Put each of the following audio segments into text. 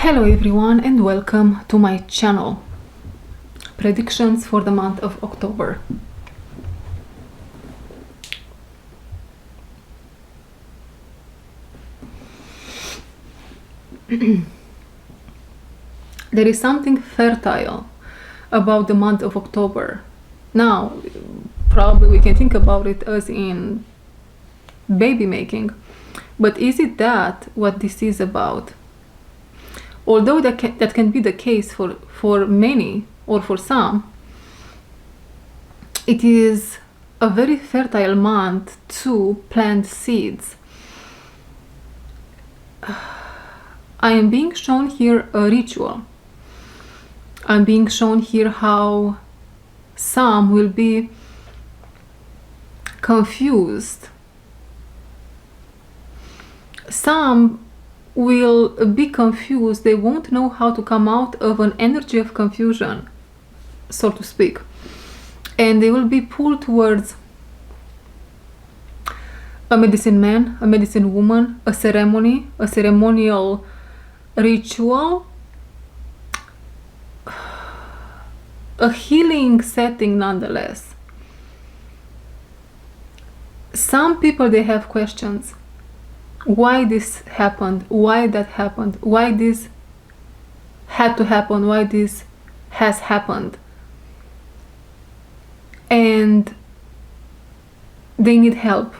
Hello everyone and welcome to my channel. Predictions for the month of October. There is something fertile about the month of October. Now, probably we can think about it as in baby making, but is it that what this is about? Although that can be the case for many or for some, it is a very fertile month to plant seeds. I am being shown here a ritual. I'm being shown here how some will be confused. Some will be confused. They won't know how to come out of an energy of confusion, so to speak. And they will be pulled towards a medicine man, a medicine woman, a ceremony, a ceremonial ritual, a healing setting nonetheless. Some people, they have questions. Why this happened? Why that happened? Why this had to happen? Why this has happened? And they need help.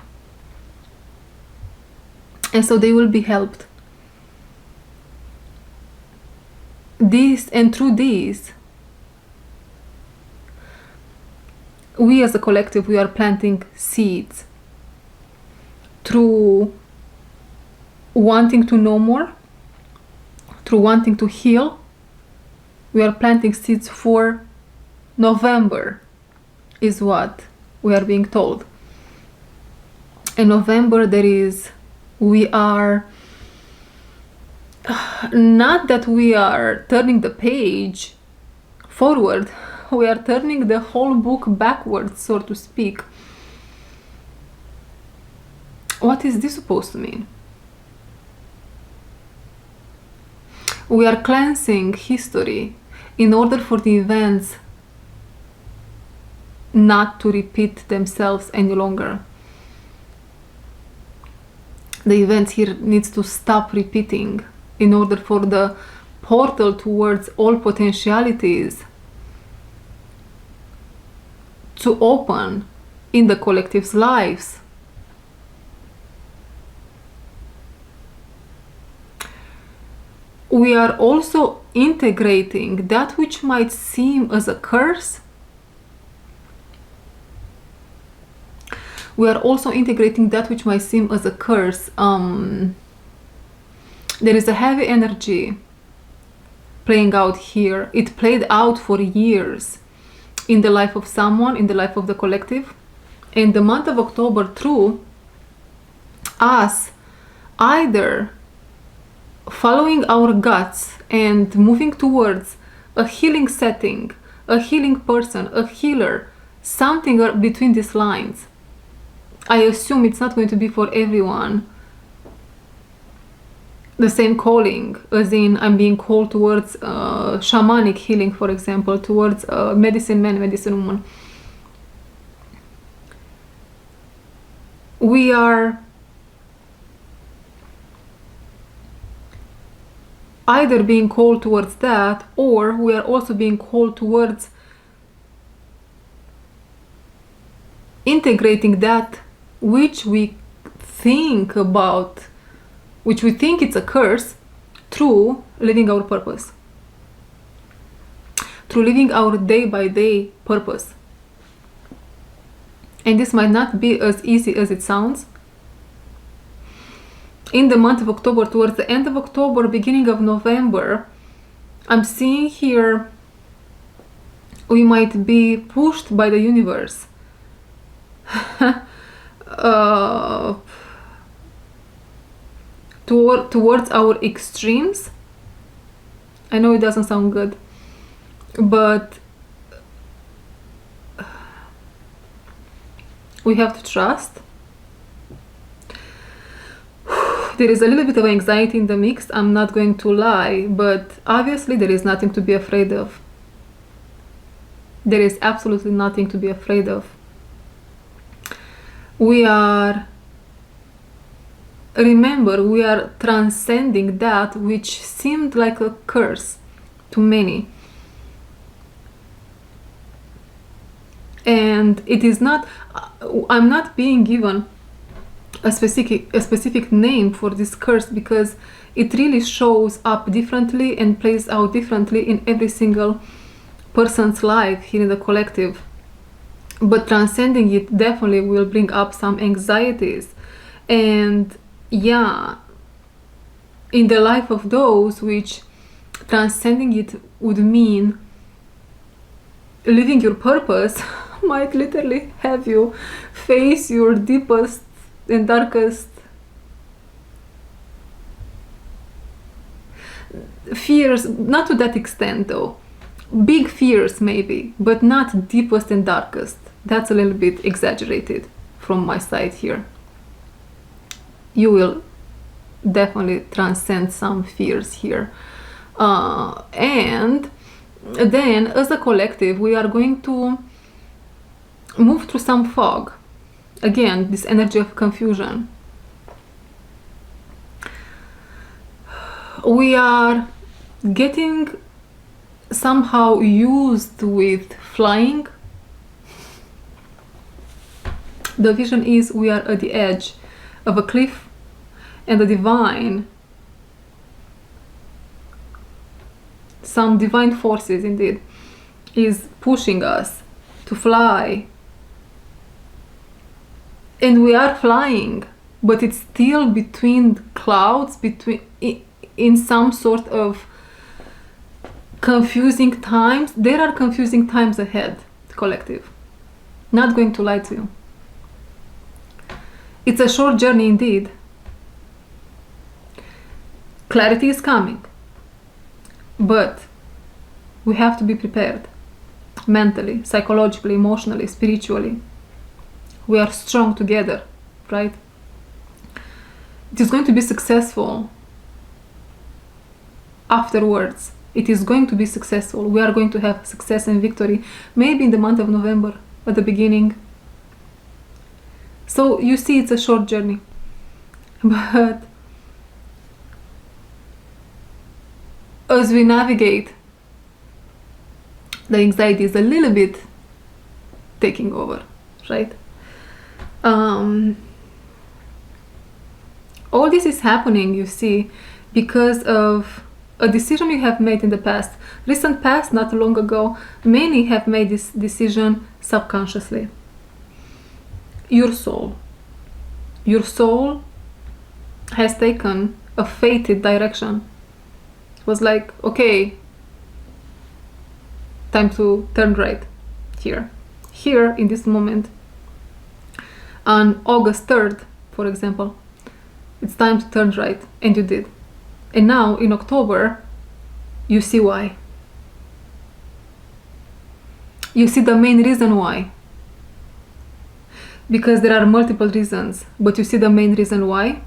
And so they will be helped. Through these, we as a collective, we are planting seeds through wanting to know more, through wanting to heal. We are planting seeds for November, is what we are being told. In November, we are not that we are turning the page forward, we are turning the whole book backwards, so to speak. What is this supposed to mean? We are cleansing history in order for the events not to repeat themselves any longer. The events here needs to stop repeating in order for the portal towards all potentialities to open in the collective's lives. We are also integrating that which might seem as a curse. We are also integrating that which might seem as a curse. There is a heavy energy playing out here. It played out for years in the life of someone, in the life of the collective. In the month of October, through us either following our guts and moving towards a healing setting, a healing person, a healer, something between these lines. I assume it's not going to be for everyone the same calling, as in I'm being called towards shamanic healing, for example, towards medicine man, medicine woman. We are either being called towards that, or we are also being called towards integrating that which we think about, which we think it's a curse, through living our purpose, through living our day-by-day purpose. And this might not be as easy as it sounds. In the month of October, towards the end of October, beginning of November, I'm seeing here we might be pushed by the universe towards our extremes. I know it doesn't sound good, but we have to trust. there is a little bit of anxiety in the mix, I'm not going to lie, but obviously there is nothing to be afraid of. There is absolutely nothing to be afraid of. Remember, we are transcending that which seemed like a curse to many. And it is not, I'm not being given a specific name for this curse, because it really shows up differently and plays out differently in every single person's life here in the collective. But transcending it definitely will bring up some anxieties. And yeah, in the life of those which transcending it would mean living your purpose, might literally have you face your deepest and darkest fears. Not to that extent though. Big fears maybe, but not deepest and darkest. That's a little bit exaggerated from my side here. You will definitely transcend some fears here. And then as a collective, we are going to move through some fog. Again, this energy of confusion. We are getting somehow used with flying. The vision is we are at the edge of a cliff, and the divine, some divine forces indeed, is pushing us to fly. And we are flying, but it's still between clouds, in some sort of confusing times. There are confusing times ahead, collective. Not going to lie to you. It's a short journey indeed. Clarity is coming, but we have to be prepared mentally, psychologically, emotionally, spiritually. We are strong together, right? It is going to be successful afterwards. It is going to be successful. We are going to have success and victory, maybe in the month of November at the beginning. So you see, it's a short journey, but as we navigate, the anxiety is a little bit taking over, right? All this is happening, you see, because of a decision you have made in the past, recent past, not long ago. Many have made this decision subconsciously. Your soul has taken a fated direction. It was like, okay, time to turn right here in this moment. On August 3rd, for example, it's time to turn right, and you did. And now in October, you see why. You see the main reason why. Because there are multiple reasons, but you see the main reason why.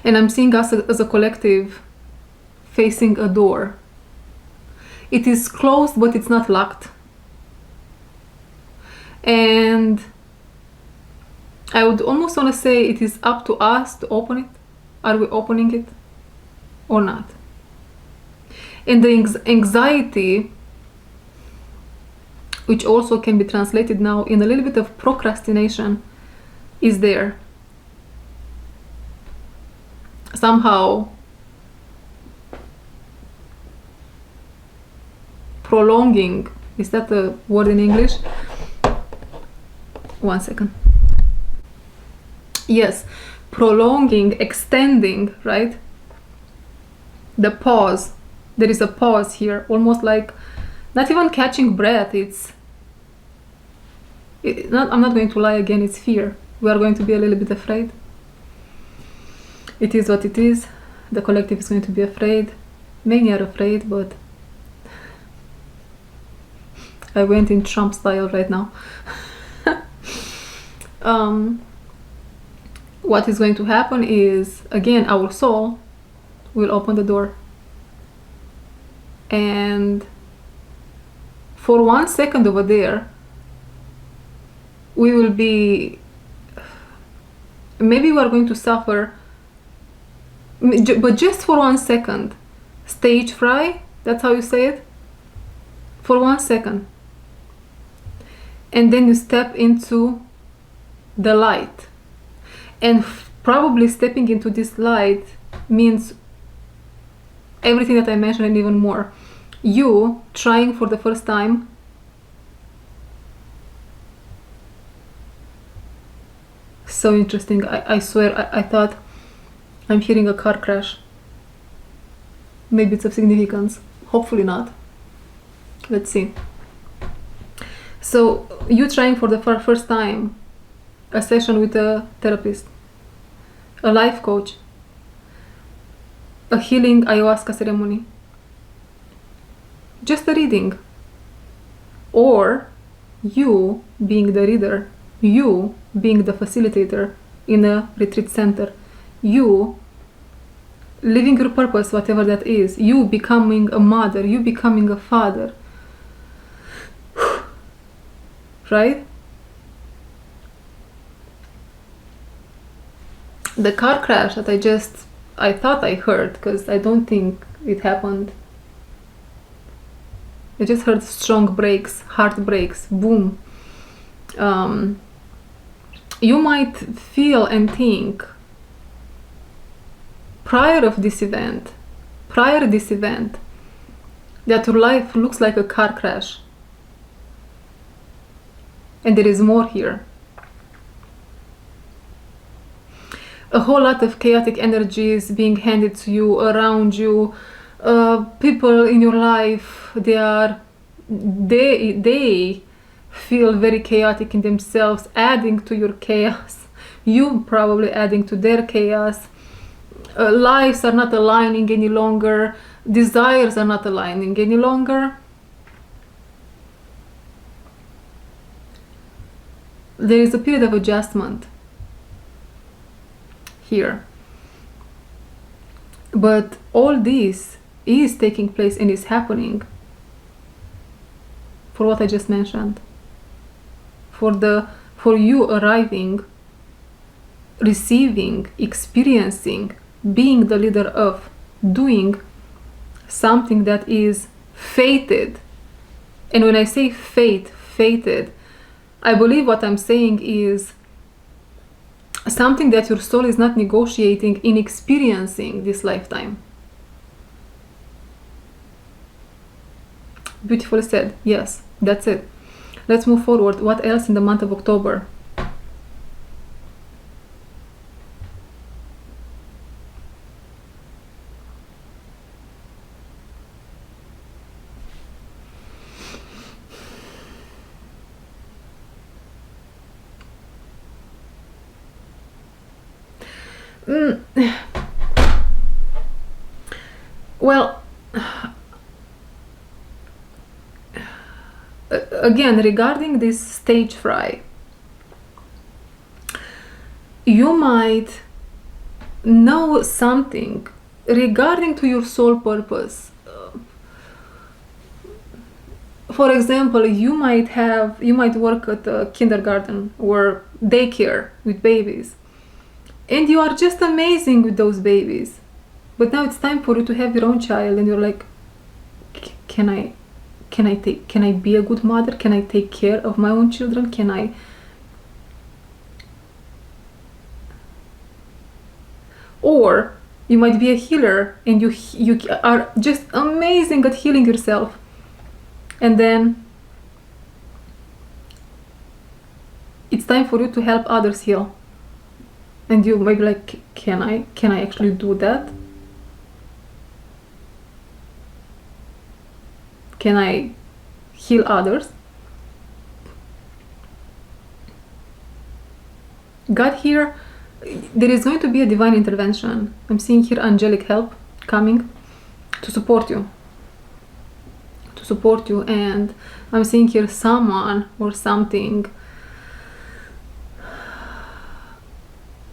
And I'm seeing us as a collective facing a door. It is closed, but it's not locked. And I would almost want to say it is up to us to open it. Are we opening it or not? And the anxiety, which also can be translated now in a little bit of procrastination, is there. Somehow prolonging, is that the word in English? One second. Yes, prolonging, extending, right? The pause. There is a pause here, almost like not even catching breath. I'm not going to lie again, it's fear. We are going to be a little bit afraid. It is what it is. The collective is going to be afraid. Many are afraid, but I went in Trump style right now. what is going to happen is, again, our soul will open the door, and for 1 second over there, we will be, maybe we are going to suffer, but just for 1 second, stage fright, that's how you say it, for 1 second. And then you step into the light. And probably stepping into this light means everything that I mentioned and even more. You trying for the first time so interesting. I swear, I thought I'm hearing a car crash. Maybe it's of significance. Hopefully not. Let's see. So you trying for the first time a session with a therapist, a life coach, a healing ayahuasca ceremony, just a reading, or you being the reader, you being the facilitator in a retreat center, you living your purpose, whatever that is, you becoming a mother, you becoming a father, right? The car crash that I thought I heard, because I don't think it happened. I just heard strong brakes, hard brakes, boom. You might feel and think prior this event, that your life looks like a car crash. And there is more here. A whole lot of chaotic energies being handed to you, around you. People in your life, they feel very chaotic in themselves, adding to your chaos. You probably adding to their chaos. Lives are not aligning any longer. Desires are not aligning any longer. There is a period of adjustment here. But all this is taking place and is happening for what I just mentioned. For you arriving, receiving, experiencing, being the leader of, doing something that is fated. And when I say fated, I believe what I'm saying is something that your soul is not negotiating in experiencing this lifetime. Beautifully said. Yes, that's it. Let's move forward. What else in the month of October? Well, again, regarding this stage fright, you might know something regarding to your soul purpose. For example, you might work at a kindergarten or daycare with babies, and you are just amazing with those babies. But now it's time for you to have your own child, and you're like, can I be a good mother? Can I take care of my own children? Can I? Or you might be a healer, and you are just amazing at healing yourself, and then it's time for you to help others heal, and you might be like, can I actually do that? Can I heal others? God, here, there is going to be a divine intervention. I'm seeing here angelic help coming to support you. And I'm seeing here someone or something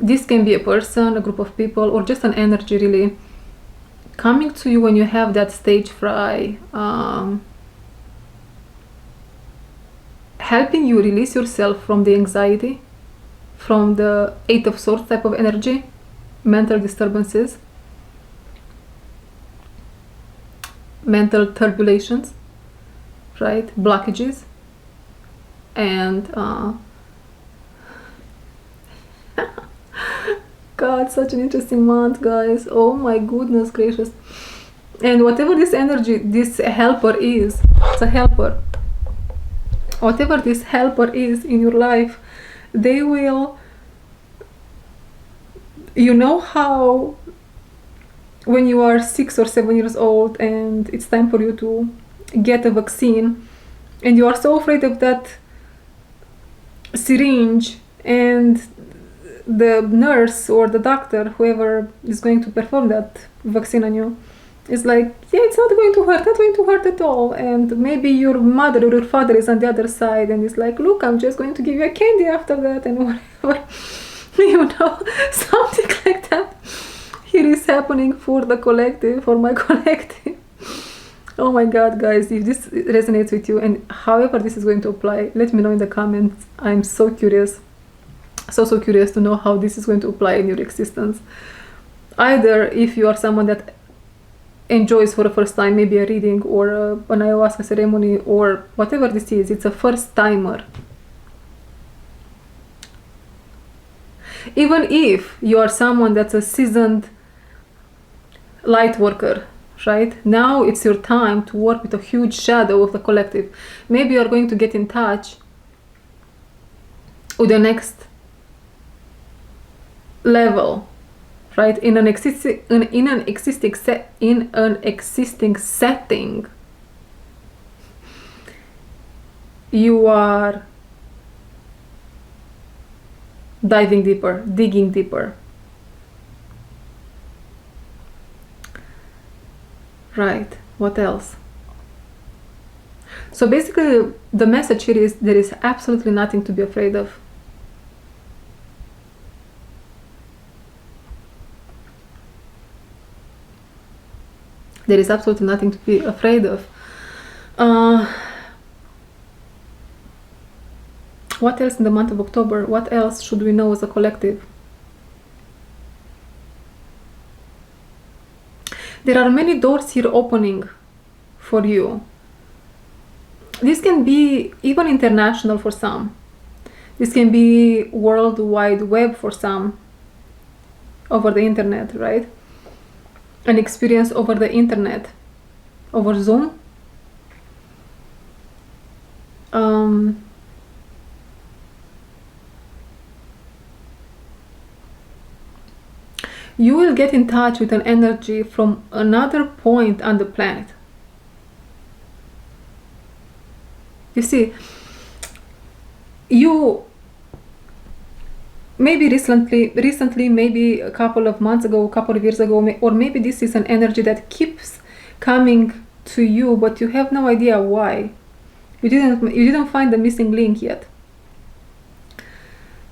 This can be a person, a group of people, or just an energy really coming to you when you have that stage fright, helping you release yourself from the anxiety, from the Eight of Swords type of energy, mental disturbances, mental turbulations, right? Blockages, and God, such an interesting month, guys. Oh my goodness gracious. And whatever this energy, this helper is, it's a helper. Whatever this helper is in your life, they will, you know how when you are 6 or 7 years old and it's time for you to get a vaccine and you are so afraid of that syringe, and the nurse or the doctor, whoever is going to perform that vaccine on you, is like, yeah, it's not going to hurt, not going to hurt at all. And maybe your mother or your father is on the other side and is like, look, I'm just going to give you a candy after that, and whatever. You know, something like that here is happening for the collective, for my collective. Oh my God, guys, if this resonates with you, and however this is going to apply, let me know in the comments. I'm so curious, so curious to know how this is going to apply in your existence. Either if you are someone that enjoys for the first time maybe a reading or an ayahuasca ceremony or whatever this is, it's a first timer. Even if you are someone that's a seasoned light worker, right? Now it's your time to work with a huge shadow of the collective. Maybe you're going to get in touch with the next level, right? In an existing setting, you are diving deeper, digging deeper. Right, what else? So basically the message here is there is absolutely nothing to be afraid of. There is absolutely nothing to be afraid of. What else in the month of October? What else should we know as a collective? There are many doors here opening for you. This can be even international for some. This can be World Wide Web for some, over the internet, right? An experience over the internet, over Zoom. You will get in touch with an energy from another point on the planet. You see, you maybe recently, maybe a couple of months ago, a couple of years ago, or maybe this is an energy that keeps coming to you, but you have no idea why. You didn't find the missing link yet.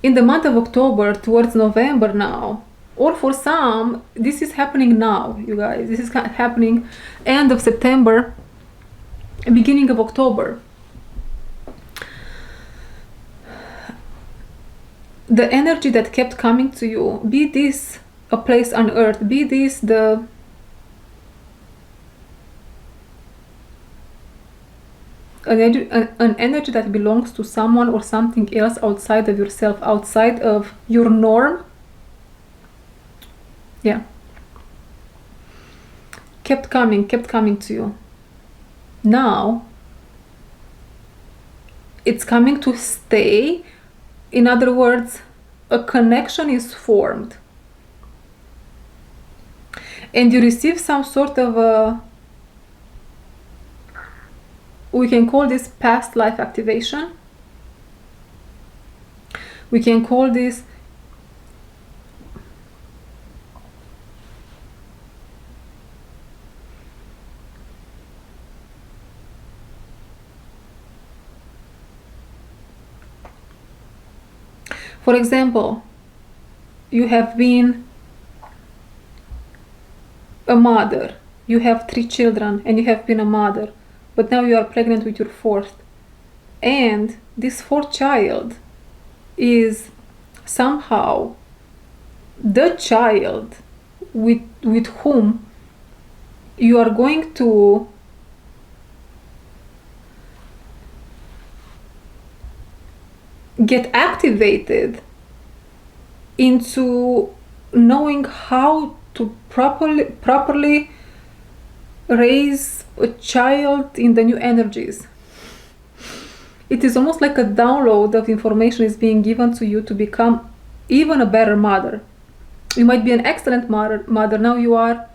In the month of October, towards November now, or for some, this is happening now, you guys. This is happening end of September, beginning of October. The energy that kept coming to you, be this a place on earth, be this an energy that belongs to someone or something else outside of yourself, outside of your norm. Yeah. Kept coming to you. Now, it's coming to stay. In other words, a connection is formed. And you receive some sort of we can call this past life activation. We can call this for example, you have been a mother, you have 3 children, and you have been a mother, but now you are pregnant with your 4th, and this 4th child is somehow the child with whom you are going to get activated into knowing how to properly raise a child in the new energies. It is almost like a download of information is being given to you to become even a better mother. You might be an excellent mother. Now you are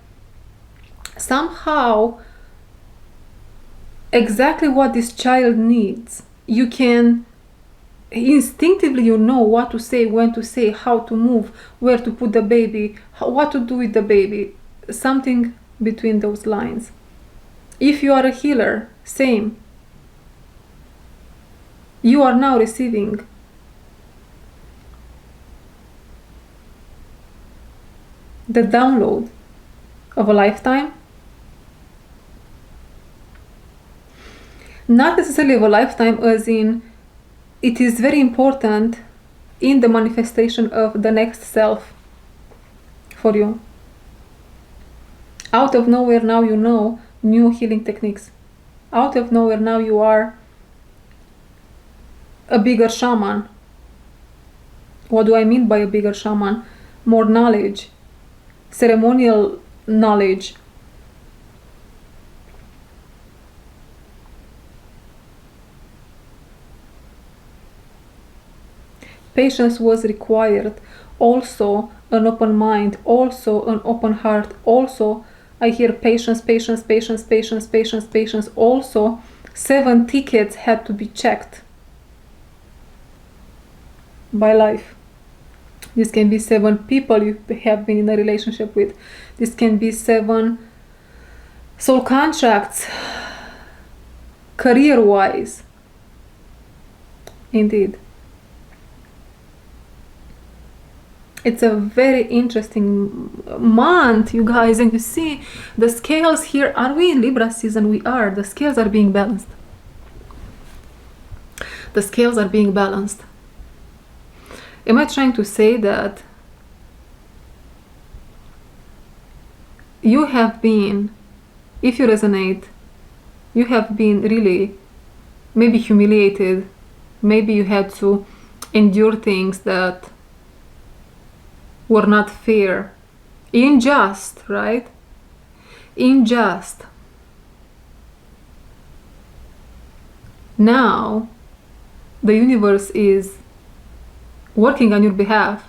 somehow exactly what this child needs. You can instinctively, you know what to say, when to say, how to move, where to put the baby, what to do with the baby, something between those lines. If you are a healer, same. You are now receiving the download of a lifetime. Not necessarily of a lifetime as in it is very important in the manifestation of the next self for you. Out of nowhere now you know new healing techniques. Out of nowhere now you are a bigger shaman. What do I mean by a bigger shaman? More knowledge, ceremonial knowledge. Patience was required, also an open mind, also an open heart, also I hear patience, patience, patience, patience, patience, patience. Also 7 tickets had to be checked by life. This can be 7 people you have been in a relationship with. This can be 7 soul contracts, career-wise. Indeed. It's a very interesting month, you guys, and you see the scales here. Are we in Libra season? We are. The scales are being balanced. The scales are being balanced. Am I trying to say that you have been, if you resonate, you have been really maybe humiliated, maybe you had to endure things that were not fair, unjust, right? Unjust. Now, the universe is working on your behalf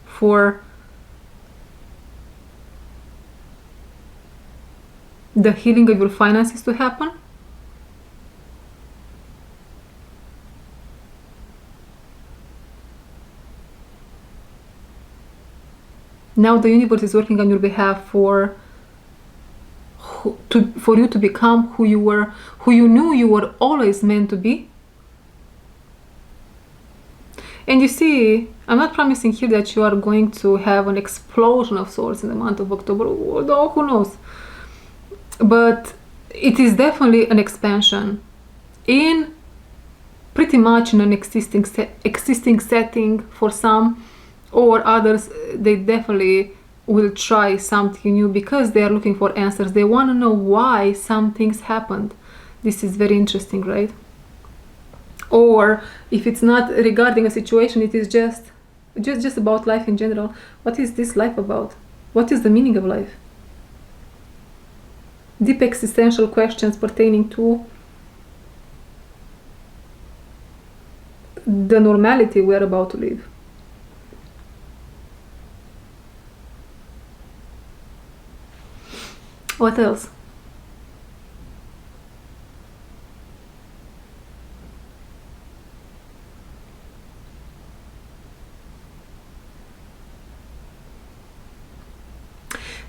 for the healing of your finances to happen. Now the universe is working on your behalf for you to become who you were, who you knew you were always meant to be. And you see, I'm not promising here that you are going to have an explosion of sorts in the month of October, although who knows. But it is definitely an expansion in pretty much in an existing setting for some, or others they definitely will try something new because they are looking for answers. They want to know why some things happened. This is very interesting, right? Or if it's not regarding a situation, it is just about life in general. What is this life about? What is the meaning of life? Deep existential questions pertaining to the normality we are about to live. What else?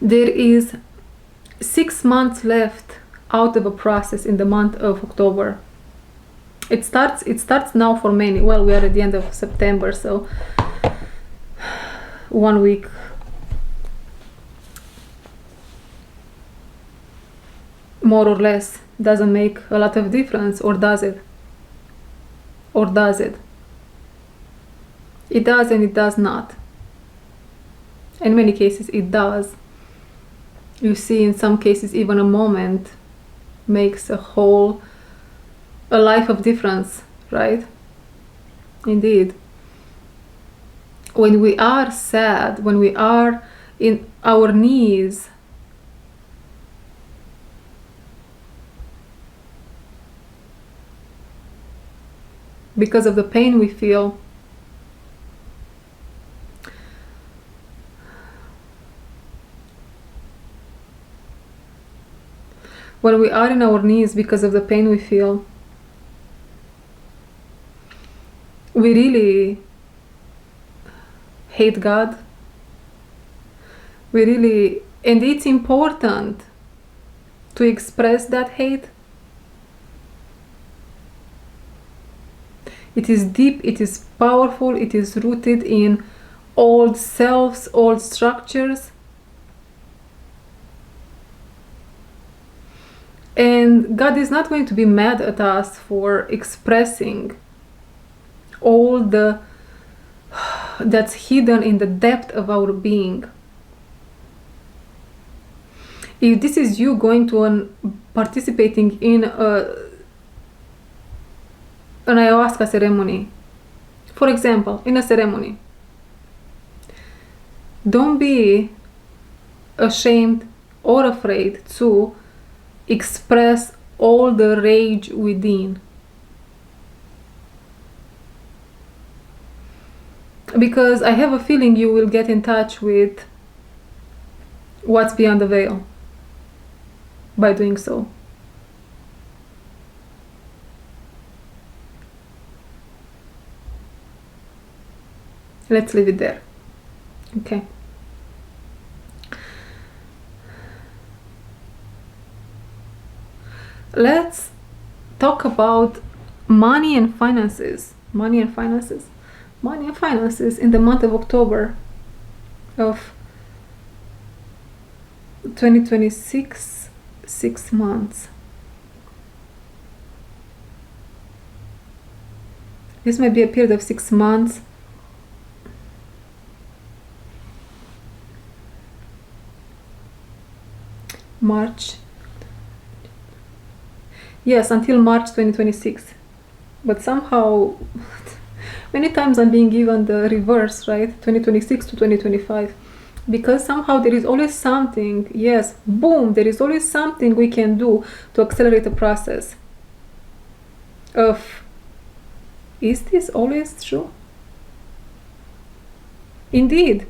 There is 6 months left out of a process in the month of October. It starts now for many. Well, we are at the end of September, so 1 week. More or less doesn't make a lot of difference, or does it? Or does it? It does and it does not. In many cases it does. You see, in some cases even a moment makes a life of difference, right? Indeed. When we are sad, when we are in our knees, because of the pain we feel, when we are in our knees because of the pain we feel, we really hate God. And it's important to express that hate. It is deep, it is powerful, it is rooted in old selves, old structures. And God is not going to be mad at us for expressing all that's hidden in the depth of our being. If this is you going to participating in an ayahuasca ceremony, for example, in a ceremony, don't be ashamed or afraid to express all the rage within. Because I have a feeling you will get in touch with what's beyond the veil by doing so. Let's leave it there. Okay. Let's talk about money and finances. Money and finances in the month of October of 2026, 6 months. This might be a period of 6 months. March. Yes, until March 2026. But somehow, many times I'm being given the reverse, right? 2026 to 2025. Because somehow there is always something, yes, boom, there is always something we can do to accelerate the process of, is this always true? Indeed,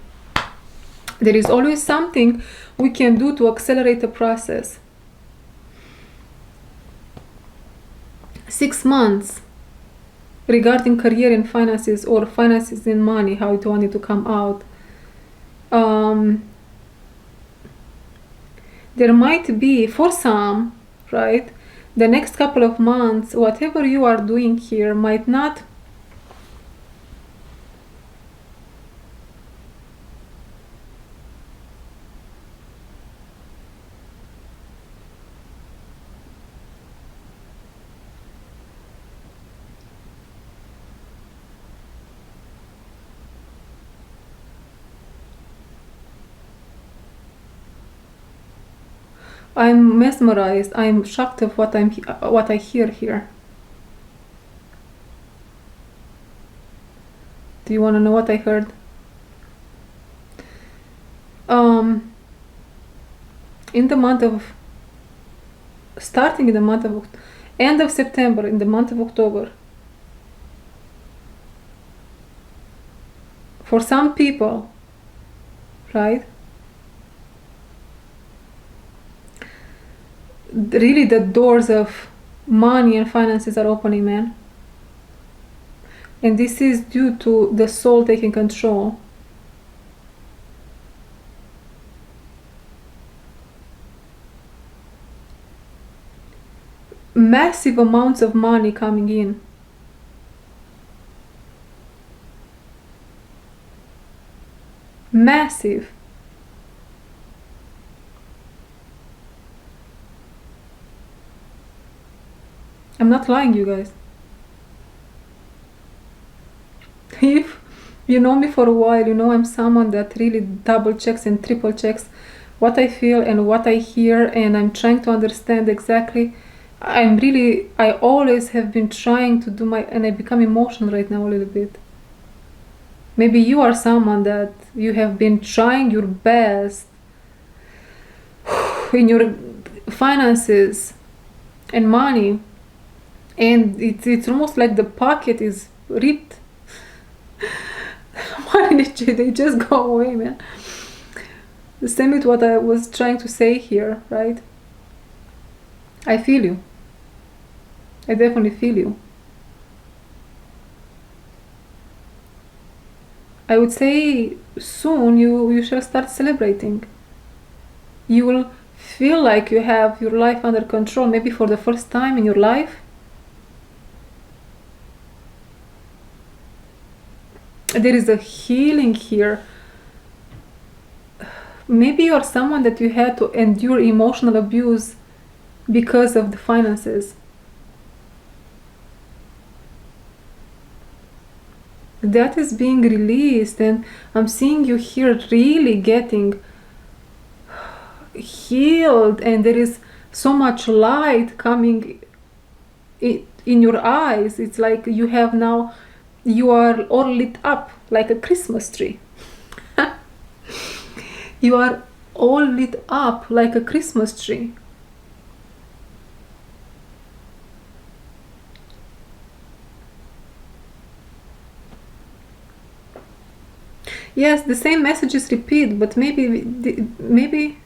there is always something we can do to accelerate the process. 6 months regarding career and finances, or finances and money, how it wanted to come out. There might be, for some, right, the next couple of months, whatever you are doing here might not I'm mesmerized. I'm shocked of what I hear here. Do you want to know what I heard? In the month of, starting in the month of, end of September, in the month of October, for some people, right? Really the doors of money and finances are opening, man. And this is due to the soul taking control. Massive amounts of money coming in. Massive. I'm not lying, you guys. If you know me for a while, you know I'm someone that really double checks and triple checks what I feel and what I hear, and I'm trying to understand exactly. I always have been trying to do and I become emotional right now a little bit. Maybe you are someone that you have been trying your best in your finances and money, and it's almost like the pocket is ripped. Money, they just go away, man. The same with what I was trying to say here, right? I feel you. I definitely feel you. I would say soon you shall start celebrating. You will feel like you have your life under control, maybe for the first time in your life. There is a healing here. Maybe you are someone that you had to endure emotional abuse because of the finances. That is being released, and I'm seeing you here really getting healed, and there is so much light coming in your eyes. It's like you are all lit up like a Christmas tree. You are all lit up like a Christmas tree. Yes, the same messages repeat, but maybe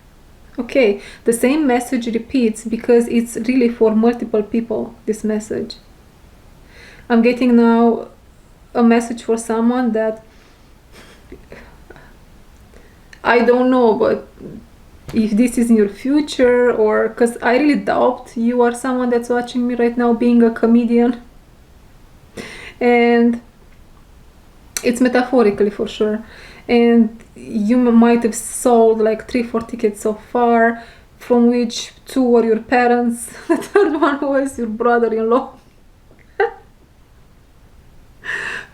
okay, the same message repeats because it's really for multiple people, this message. I'm getting now a message for someone that I don't know, but if this is in your future, or because I really doubt you are someone that's watching me right now being a comedian, and it's metaphorically for sure, and you might have sold like 3-4 tickets so far, from which 2 were your parents, the third one was your brother-in-law.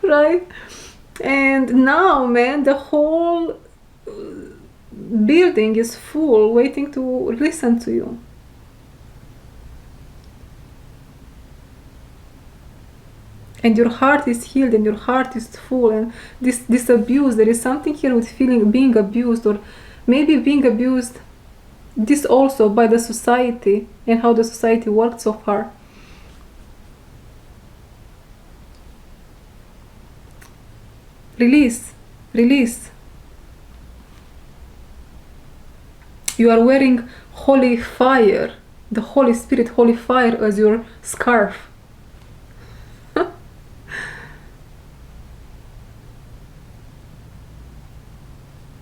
Right? And now, man, the whole building is full, waiting to listen to you. And your heart is healed, and your heart is full, and this abuse, there is something here with being abused, or maybe being abused, this also by the society and how the society worked so far. Release. You are wearing holy fire, the Holy Spirit, holy fire as your scarf.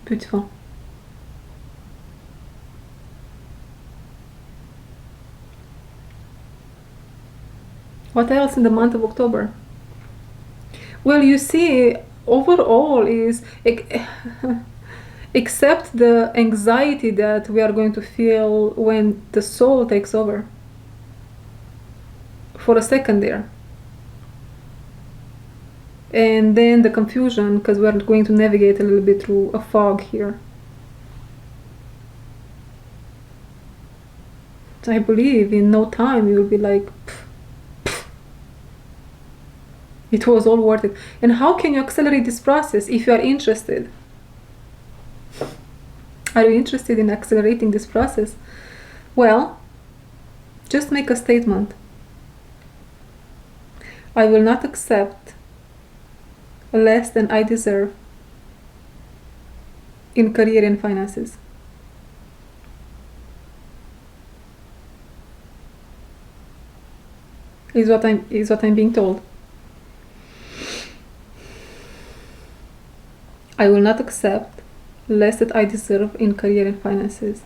Beautiful. What else in the month of October? Well, you see, overall is except the anxiety that we are going to feel when the soul takes over for a second there, and then the confusion, because we're going to navigate a little bit through a fog here. I believe in no time you will be like, it was all worth it. And how can you accelerate this process if you are interested? Are you interested in accelerating this process? Well, just make a statement. I will not accept less than I deserve in career and finances. Is what I'm being told. I will not accept less that I deserve in career and finances.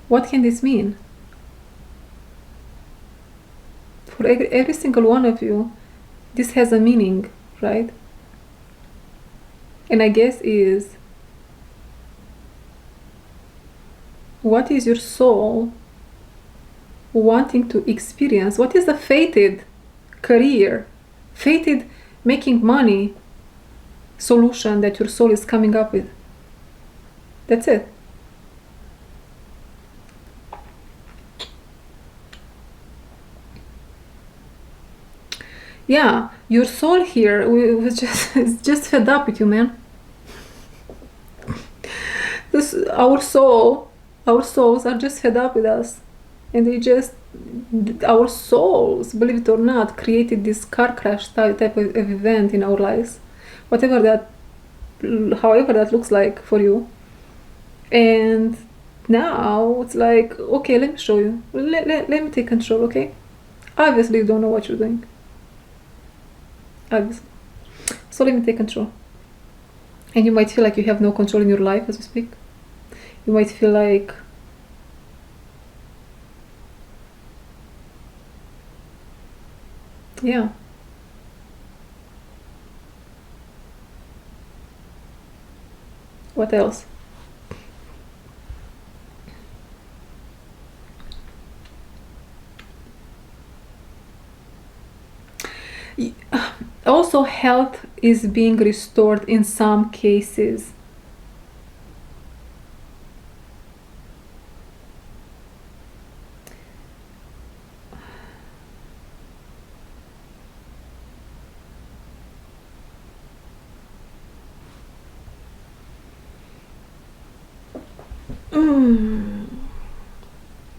What can this mean? For every single one of you, this has a meaning, right? And I guess is What is your soul wanting to experience? What is the fated career, fated making money solution that your soul is coming up with? That's it. Yeah, your soul here is just fed up with you, man. Our souls are just fed up with us, and our souls, believe it or not, created this car crash type of event in our lives, however that looks like for you. And now it's like, okay, let me show you. Let me take control, okay? Obviously, you don't know what you're doing. Obviously. So let me take control. And you might feel like you have no control in your life as we speak. You might feel like yeah. What else? Also, health is being restored in some cases.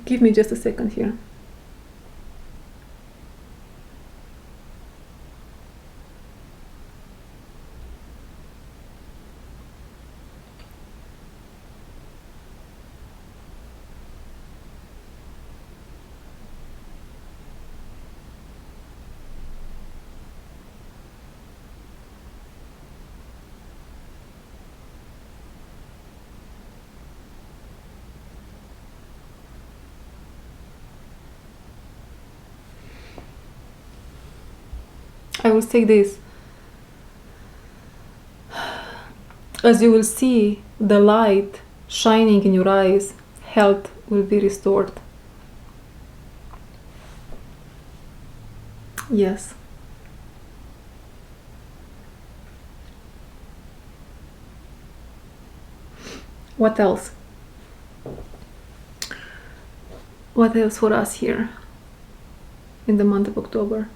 Give me just a second here. I will say this. As you will see the light shining in your eyes, health will be restored. Yes. What else? What else for us here in the month of October?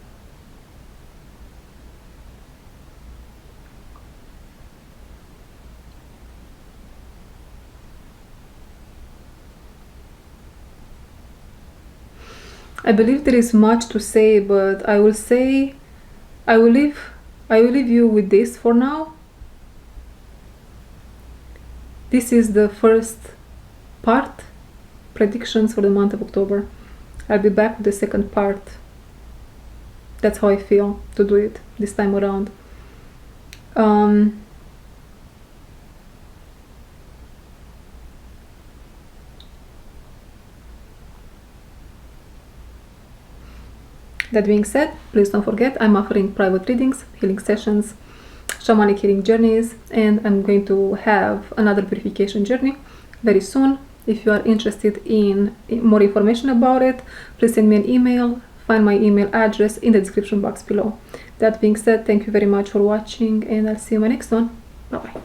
I believe there is much to say, but I will leave you with this for now. This is the first part, predictions for the month of October. I'll be back with the second part. That's how I feel to do it this time around. That being said, please don't forget I'm offering private readings, healing sessions, shamanic healing journeys, and I'm going to have another purification journey very soon. If you are interested in more information about it, please send me an email. Find my email address in the description box below. That being said, thank you very much for watching, and I'll see you in my next one. Bye bye.